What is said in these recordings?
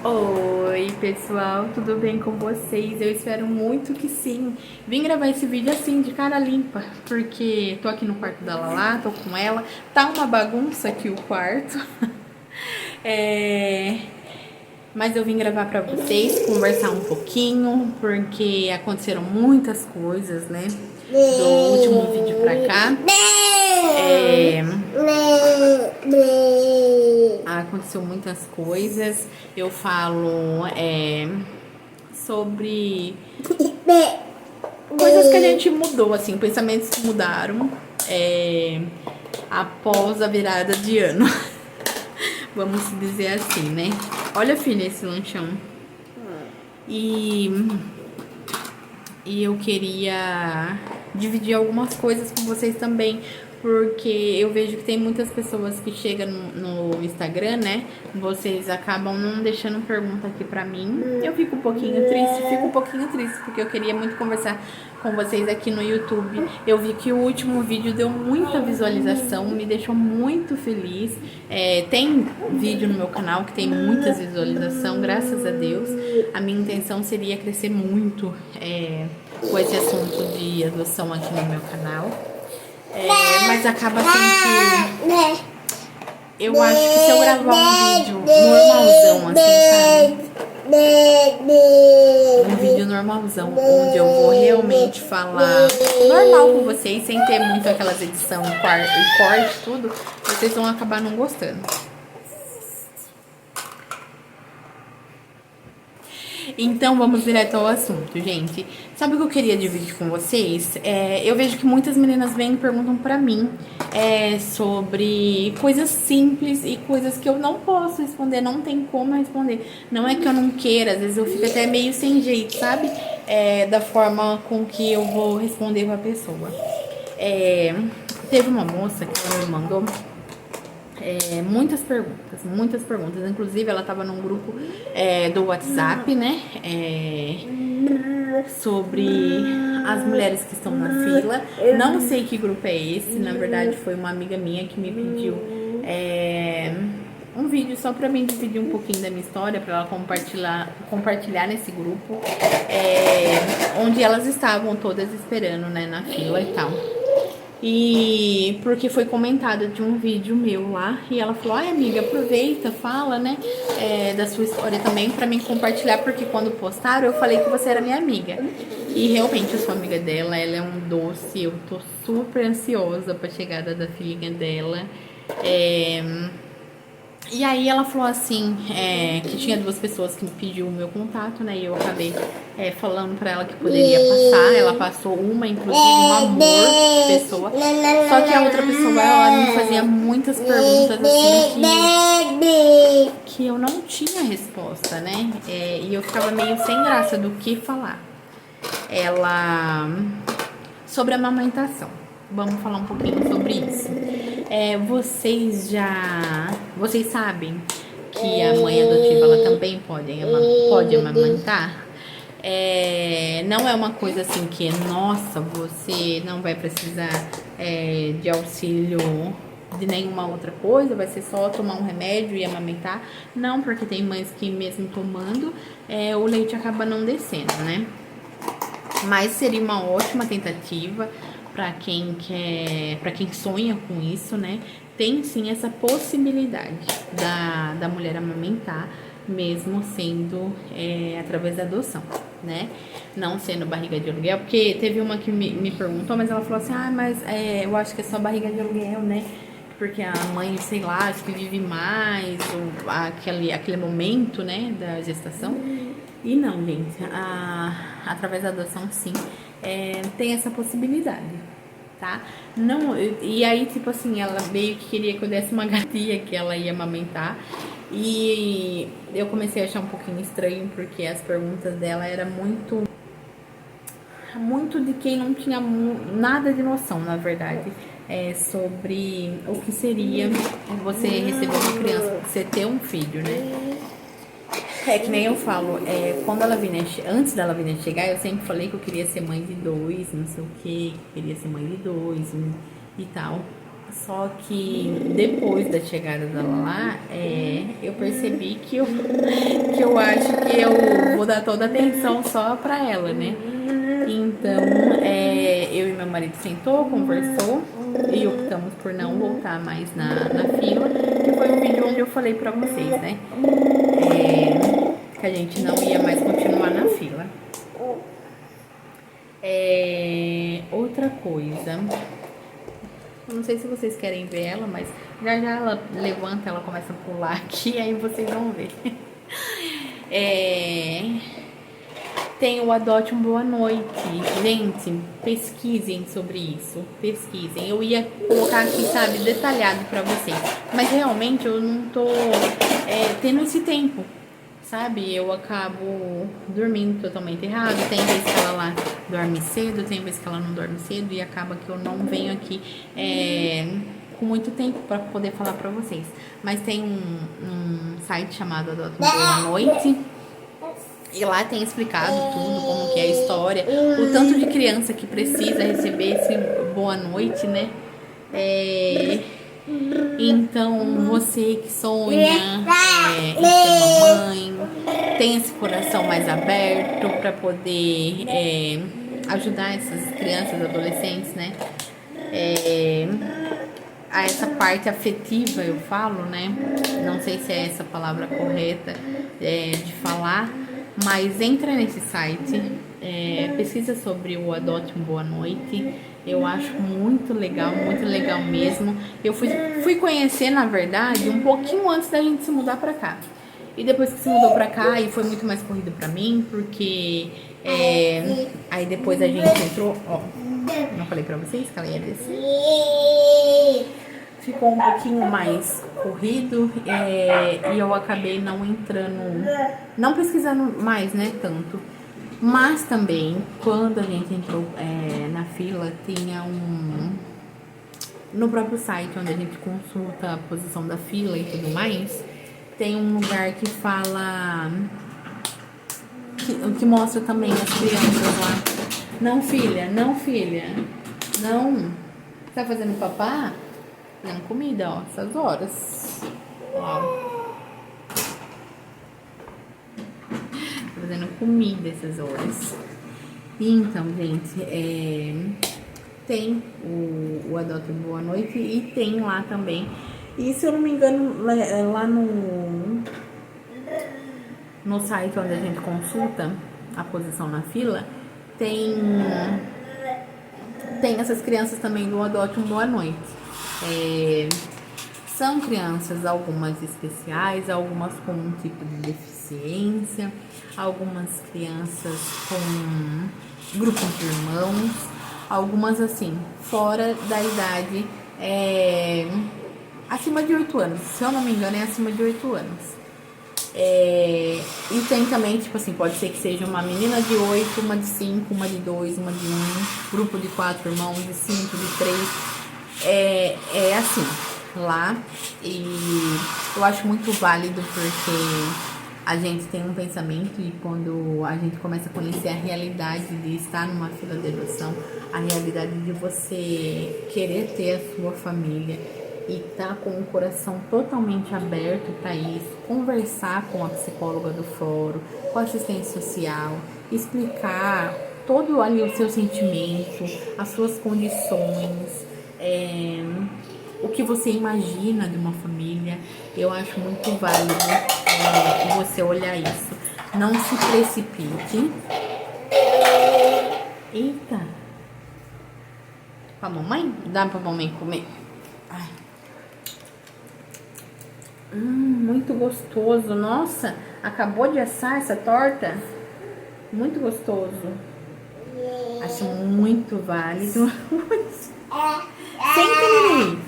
Oi pessoal, tudo bem com vocês? Eu espero muito que sim. Vim gravar esse vídeo assim, de cara limpa, porque tô aqui no quarto da Lala, tô com ela. Tá uma bagunça aqui o quarto. Mas eu vim gravar pra vocês, conversar um pouquinho, porque aconteceram muitas coisas, né? Do último vídeo pra cá. Aconteceu muitas coisas. Eu falo sobre coisas que a gente mudou, assim, pensamentos que mudaram após a virada de ano. Vamos dizer assim, né? Olha, filha, esse lanchão. E eu queria dividir algumas coisas com vocês também, porque eu vejo que tem muitas pessoas que chegam no Instagram, né? Vocês acabam não deixando pergunta aqui pra mim. Eu fico um pouquinho triste, porque eu queria muito conversar com vocês aqui no YouTube. Eu vi que o último vídeo deu muita visualização, me deixou muito feliz. Tem vídeo no meu canal que tem muitas visualizações, graças a Deus. A minha intenção seria crescer muito com esse assunto de adoção aqui no meu canal. Mas acaba assim que eu acho que se eu gravar um vídeo normalzão, assim, sabe? Um vídeo normalzão, onde eu vou realmente falar normal com vocês, sem ter muito aquelas edições e corte, tudo, vocês vão acabar não gostando. Então vamos direto ao assunto, gente. Sabe o que eu queria dividir com vocês? Eu vejo que muitas meninas vêm e perguntam pra mim sobre coisas simples e coisas que eu não posso responder, não tem como responder. Não é que eu não queira, às vezes eu fico até meio sem jeito, sabe? Da forma com que eu vou responder pra pessoa. Teve uma moça que ela me mandou muitas perguntas. Inclusive, ela estava num grupo do WhatsApp, né? Sobre as mulheres que estão na fila. Não sei que grupo é esse. Na verdade, foi uma amiga minha que me pediu um vídeo só pra mim dividir um pouquinho da minha história, pra ela compartilhar nesse grupo, onde elas estavam todas esperando, né, na fila e tal. E porque foi comentado de um vídeo meu lá, e ela falou: ai amiga, aproveita, fala, né, da sua história também pra mim compartilhar, porque quando postaram eu falei que você era minha amiga. E realmente eu sou amiga dela, ela é um doce, eu tô super ansiosa pra chegada da filhinha dela. E aí ela falou assim, que tinha duas pessoas que me pediu o meu contato, né? E eu acabei falando pra ela que poderia passar. Ela passou uma, inclusive, um amor de pessoa. Só que a outra pessoa, ela me fazia muitas perguntas assim que eu não tinha resposta, né? E eu ficava meio sem graça do que falar. Sobre a amamentação. Vamos falar um pouquinho sobre isso. Vocês sabem que a mãe adotiva ela também pode amamentar? Não é uma coisa assim que, nossa, você não vai precisar de auxílio de nenhuma outra coisa, vai ser só tomar um remédio e amamentar. Não, porque tem mães que mesmo tomando, o leite acaba não descendo, né? Mas seria uma ótima tentativa para quem quer, para quem sonha com isso, né? Tem sim essa possibilidade da mulher amamentar, mesmo sendo através da adoção, né? Não sendo barriga de aluguel, porque teve uma que me perguntou, mas ela falou assim: ah, mas eu acho que é só barriga de aluguel, né? Porque a mãe, sei lá, acho que vive mais, ou aquele momento, né, da gestação. E não, gente, através da adoção, sim, tem essa possibilidade, tá? Não, e aí, tipo assim, ela meio que queria que eu desse uma garantia que ela ia amamentar. E eu comecei a achar um pouquinho estranho, porque as perguntas dela eram muito de quem não tinha nada de noção, na verdade, sobre o que seria você receber uma criança, você ter um filho, né? Que nem eu falo, quando ela vinha, antes dela vir chegar, eu sempre falei que eu queria ser mãe de dois, não sei o que, queria ser mãe de dois e tal. Só que depois da chegada dela lá, eu percebi que eu acho que eu vou dar toda a atenção só pra ela, né? Então, eu e meu marido sentou, conversou e optamos por não voltar mais na fila. Que foi um vídeo onde eu falei pra vocês, né? Que a gente não ia mais continuar na fila. Outra coisa, eu não sei se vocês querem ver ela, mas já ela levanta, ela começa a pular aqui, aí vocês vão ver. Tem o Adote um Boa Noite. Gente, pesquisem sobre isso. Pesquisem. Eu ia colocar aqui, sabe, detalhado pra vocês. Mas realmente eu não tô tendo esse tempo, sabe? Eu acabo dormindo totalmente errado. Tem vezes que ela lá dorme cedo, tem vezes que ela não dorme cedo. E acaba que eu não venho aqui com muito tempo pra poder falar pra vocês. Mas tem um site chamado Adote um Boa Noite. E lá tem explicado tudo, como que é a história, o tanto de criança que precisa receber esse boa noite, né? Então, você que sonha em ser mamãe, tem esse coração mais aberto para poder ajudar essas crianças, adolescentes, né? A essa parte afetiva, eu falo, né? Não sei se é essa a palavra correta de falar, mas entra nesse site, pesquisa sobre o Adote um Boa Noite. Eu acho muito legal mesmo. Eu fui conhecer, na verdade, um pouquinho antes da gente se mudar pra cá. E depois que se mudou pra cá, aí foi muito mais corrido pra mim, porque aí depois a gente entrou, ó, não falei pra vocês que ela ia descer. Ficou um pouquinho mais corrido e eu acabei não entrando, não pesquisando mais, né, tanto. Mas também, quando a gente entrou na fila, tinha no próprio site onde a gente consulta a posição da fila e tudo mais, tem um lugar que fala, que mostra também as crianças lá. Não, filha, não, filha, não. Tá fazendo papá? Não, comida, ó, essas horas. Ó. Tô fazendo comida essas horas. Então, gente, tem o Adote um Boa Noite e tem lá também. E se eu não me engano, lá no site onde a gente consulta a posição na fila, tem essas crianças também do Adote um Boa Noite. São crianças, algumas especiais, algumas com um tipo de deficiência, algumas crianças com grupos de irmãos, algumas assim, fora da idade, acima de 8 anos, se eu não me engano é acima de 8 anos. E tem também, tipo assim, pode ser que seja uma menina de 8, uma de 5, uma de 2, uma de 1, grupo de 4 irmãos, de 5, de 3. É assim lá, e eu acho muito válido porque a gente tem um pensamento, e quando a gente começa a conhecer a realidade de estar numa fila de adoção, a realidade de você querer ter a sua família e estar com o coração totalmente aberto para isso, conversar com a psicóloga do fórum, com a assistente social, explicar todo ali o seu sentimento, as suas condições, o que você imagina de uma família. Eu acho muito válido você olhar isso. Não se precipite. Eita! Pra mamãe? Dá pra mamãe comer? Ai. Muito gostoso. Nossa, acabou de assar essa torta? Muito gostoso. Acho muito válido. Senta, neném.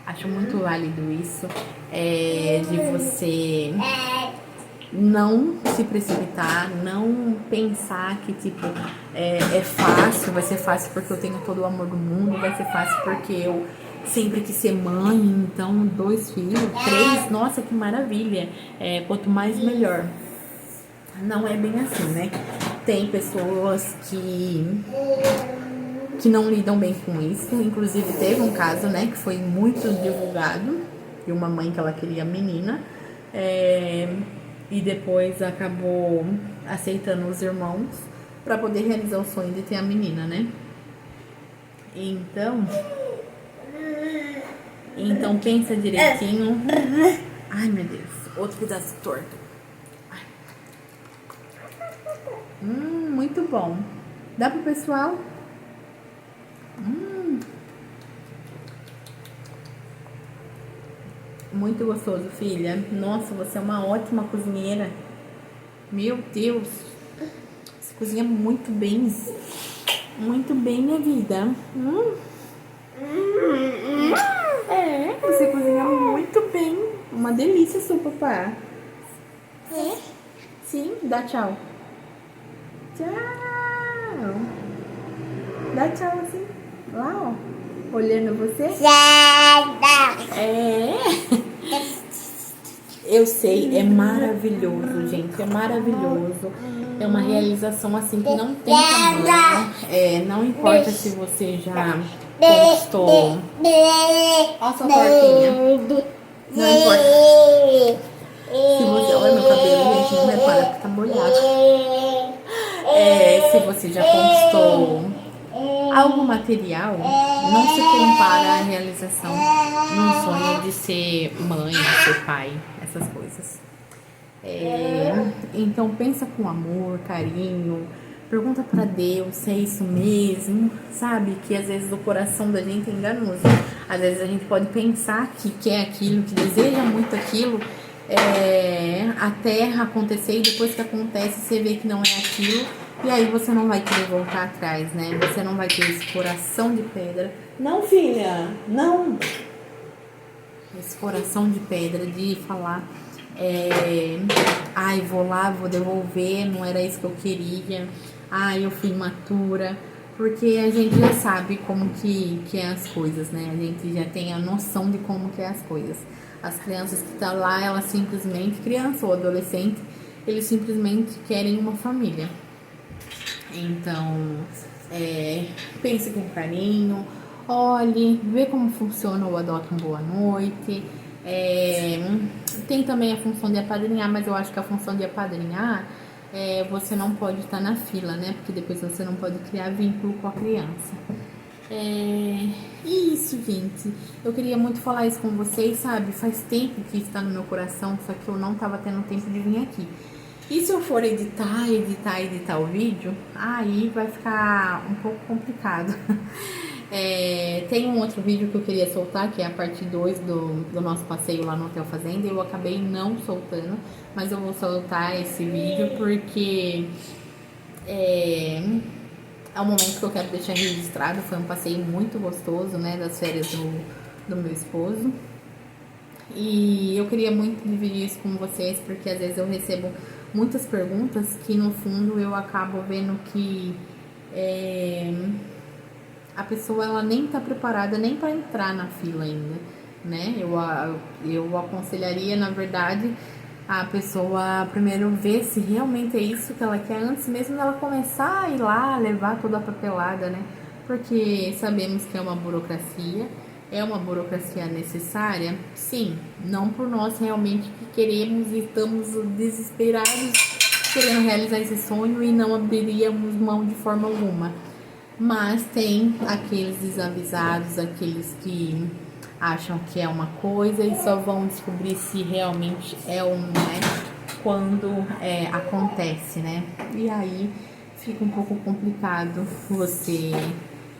Acho muito válido isso, de você não se precipitar, não pensar que tipo é fácil, vai ser fácil porque eu tenho todo o amor do mundo, vai ser fácil porque eu sempre quis ser mãe, então 2 filhos, 3, nossa, que maravilha, quanto mais melhor. Não é bem assim, né? Tem pessoas que que não lidam bem com isso. Inclusive teve um caso, né, que foi muito divulgado, de uma mãe que ela queria menina, e depois acabou aceitando os irmãos para poder realizar o sonho de ter a menina, né? Então pensa direitinho. Ai, meu Deus, outro pedaço torto. Muito bom. Dá pro pessoal? Muito gostoso, filha. Nossa, você é uma ótima cozinheira. Meu Deus. Você cozinha muito bem. Muito bem, minha vida. Você cozinha muito bem. Uma delícia, seu papá. Sim, dá tchau. Tchau. Dá tchau assim. Lá, ó. Olhando você. Eu sei, é maravilhoso, gente. É maravilhoso. É uma realização assim que não tem tamanho. Não importa se você já conquistou. Olha sua portinha. Não importa. Se você. Olha meu cabelo, gente, não repara que tá molhado. Se você já conquistou algo material, não se compara à realização num sonho de ser mãe, de ser pai, essas coisas. Então pensa com amor, carinho, pergunta pra Deus se é isso mesmo, sabe? Que às vezes o coração da gente é enganoso. Às vezes a gente pode pensar que quer aquilo, que deseja muito aquilo, até acontecer, e depois que acontece você vê que não é aquilo, e aí você não vai querer voltar atrás, né? Você não vai ter esse coração de pedra. Não, filha, não! Esse coração de pedra de falar, ai, vou lá, vou devolver, não era isso que eu queria, ai, eu fui imatura, porque a gente já sabe como que é as coisas, né? A gente já tem a noção de como que é as coisas. As crianças que estão lá, elas simplesmente, criança ou adolescente, eles simplesmente querem uma família. Então, pense com carinho, olhe, vê como funciona o Adota um Boa Noite. Tem também a função de apadrinhar, mas eu acho que a função de apadrinhar, você não pode estar na fila, né? Porque depois você não pode criar vínculo com a criança. Isso, gente. Eu queria muito falar isso com vocês, sabe? Faz tempo que está no meu coração, só que eu não tava tendo tempo de vir aqui. E se eu for editar o vídeo, aí vai ficar um pouco complicado. Tem um outro vídeo que eu queria soltar, que é a parte 2 do nosso passeio lá no Hotel Fazenda. Eu acabei não soltando, mas eu vou soltar esse vídeo porque é um momento que eu quero deixar registrado. Foi um passeio muito gostoso, né, das férias do meu esposo. E eu queria muito dividir isso com vocês, porque às vezes eu recebo muitas perguntas que no fundo eu acabo vendo que a pessoa ela nem tá preparada nem para entrar na fila ainda, né? Eu aconselharia, na verdade, a pessoa primeiro ver se realmente é isso que ela quer antes mesmo dela começar a ir lá, levar toda a papelada, né? Porque sabemos que é uma burocracia necessária, sim, não por nós realmente que queremos e estamos desesperados querendo realizar esse sonho e não abriríamos mão de forma alguma. Mas tem aqueles desavisados, aqueles que acham que é uma coisa e só vão descobrir se realmente é ou não é quando acontece, né? E aí fica um pouco complicado você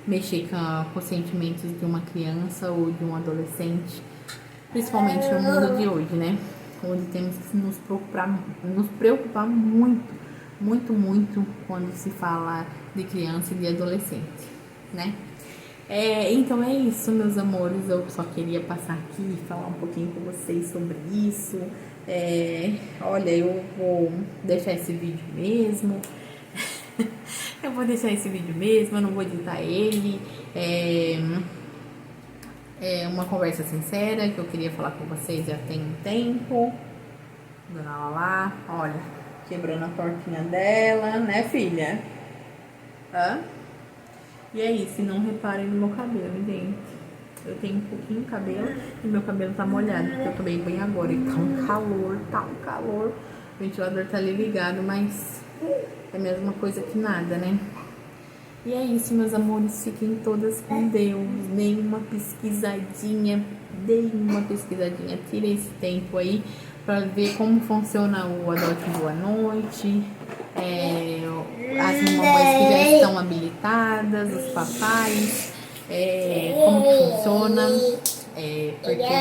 mexer com os sentimentos de uma criança ou de um adolescente, principalmente no mundo de hoje, né? Onde temos que nos preocupar muito quando se fala de criança e de adolescente, né? Então é isso, meus amores. Eu só queria passar aqui e falar um pouquinho com vocês sobre isso. Olha, eu vou deixar esse vídeo mesmo. Eu vou deixar esse vídeo mesmo, eu não vou editar ele. É uma conversa sincera que eu queria falar com vocês já tem um tempo. Dona Lala, olha, quebrando a tortinha dela, né, filha? E é isso, e não reparem no meu cabelo, gente. Eu tenho um pouquinho de cabelo e meu cabelo tá molhado, porque eu tomei banho agora. E tá um calor. O ventilador tá ali ligado, mas é a mesma coisa que nada, né? E é isso, meus amores. Fiquem todas com Deus. Deem uma pesquisadinha. Tira esse tempo aí pra ver como funciona o Adote Boa Noite. As mamães que já estão habilitadas, os papais. Como que funciona. Porque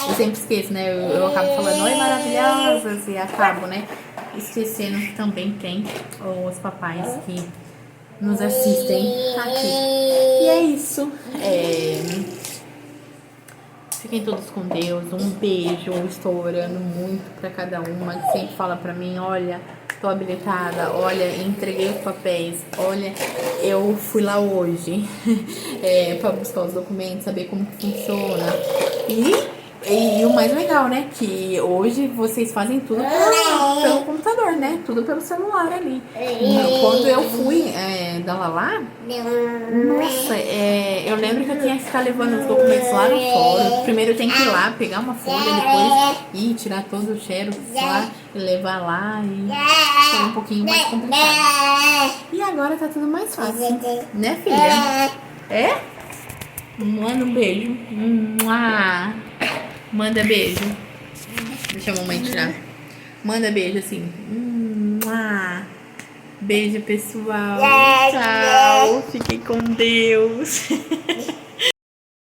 eu sempre esqueço, né? Eu acabo falando oi maravilhosas e acabo, né? Esquecendo que também tem os papais que nos assistem aqui. E é isso. Fiquem todos com Deus. Um beijo. Eu estou orando muito pra cada uma que sempre fala pra mim, olha, tô habilitada, olha, entreguei os papéis, olha, eu fui lá hoje pra buscar os documentos, saber como que funciona. E o mais legal, né? Que hoje vocês fazem tudo pelo computador, né? Tudo pelo celular ali. Quando eu fui da Lalá, nossa, eu lembro que eu tinha que ficar levando os documentos lá no fórum. Primeiro eu tenho que ir lá, pegar uma folha, depois ir tirar todo o xerox lá e levar lá. E foi um pouquinho mais complicado. E agora tá tudo mais fácil, né, filha? Manda um beijo. Manda beijo. Deixa a mamãe tirar. Manda beijo assim. Beijo, pessoal. Tchau. Fiquem com Deus.